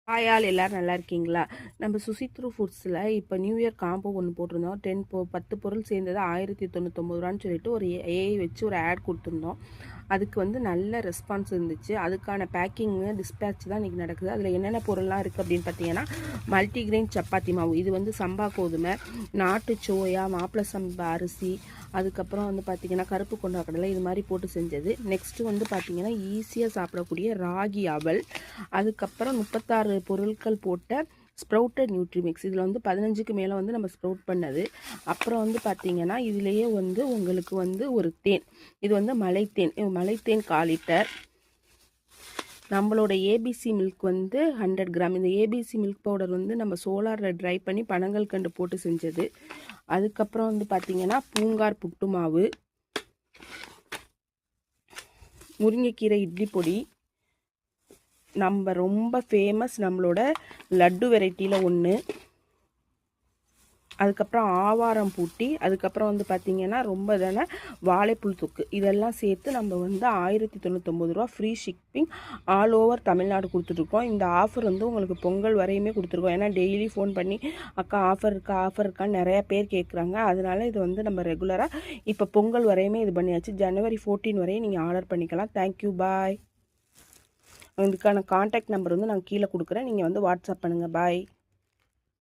Hi எல்லாரும் நல்லா இருக்கீங்களா? நம்ம சுசித்ரு ஃபுட்ஸில் இப்போ நியூ இயர் காம்போ ஒன்று போட்டிருந்தோம். 10 பொருள் சேர்ந்தது ₹1099 சொல்லிட்டு ஒரு ஏஐ வச்சு ஒரு ஆட் கொடுத்துருந்தோம். அதுக்கு வந்து நல்ல ரெஸ்பான்ஸ் இருந்துச்சு. அதுக்கான பேக்கிங்கு டிஸ்பேட்ச் தான் இன்றைக்கி நடக்குது. அதில் என்னென்ன பொருள்லாம் இருக்குது அப்படின்னு பார்த்தீங்கன்னா, மல்டிகிரெயின் சப்பாத்தி மாவு, இது வந்து சம்பா கோதுமை, நாட்டு சோயா, மாப்பிள சம்பா அரிசி, அதுக்கப்புறம் வந்து பார்த்திங்கன்னா கருப்பு கொண்டா கடலை, இது மாதிரி போட்டு செஞ்சது. நெக்ஸ்ட்டு வந்து பார்த்திங்கன்னா ஈஸியாக சாப்பிடக்கூடிய ராகி அவல், அதுக்கப்புறம் 36 பொருட்கள் போட்ட ஸ்ப்ரவுட்டட் நியூட்ரிமிக்ஸ், இதில் வந்து 15க்கு மேலே வந்து நம்ம ஸ்ப்ரவுட் பண்ணது. அப்புறம் வந்து பார்த்திங்கன்னா இதுலேயே வந்து உங்களுக்கு வந்து ஒரு தேன், இது வந்து மலைத்தேன் 1/4 லிட்டர். நம்மளோட ஏபிசி மில்க் வந்து 100 கிராம். இந்த ஏபிசி மில்க் பவுடர் வந்து நம்ம சோலாரில் ட்ரை பண்ணி பனங்கள் கண்டு போட்டு செஞ்சது. அதுக்கப்புறம் வந்து பார்த்திங்கன்னா பூங்கார் புட்டு மாவு, முருங்கைக்கீரை இட்லி பொடி, நம்ம ரொம்ப ஃபேமஸ் நம்மளோட லட்டு வெரைட்டியில் ஒன்று, அதுக்கப்புறம் ஆவாரம் பூட்டி, அதுக்கப்புறம் வந்து பார்த்திங்கன்னா ரொம்ப தானே வாழைப்புள் தொக்கு, இதெல்லாம் சேர்த்து நம்ம வந்து ₹1099 free shipping all over Tamil Nadu கொடுத்துட்ருக்கோம். இந்த ஆஃபர் வந்து உங்களுக்கு பொங்கல் வரையுமே கொடுத்துருக்கோம். ஏன்னா டெய்லி ஃபோன் பண்ணி அக்கா ஆஃபர் இருக்கான்னு நிறையா பேர் கேட்குறாங்க. அதனால் இது வந்து நம்ம ரெகுலராக இப்போ பொங்கல் வரையுமே இது பண்ணியாச்சு. ஜனவரி 14 வரையும் நீங்கள் ஆர்டர் பண்ணிக்கலாம். தேங்க்யூ, பாய். இதுக்கான கான்டாக்ட் நம்பர் வந்து நான் கீழே கொடுக்குறேன். நீங்கள் வந்து வாட்ஸ்அப் பண்ணுங்கள். பாய்.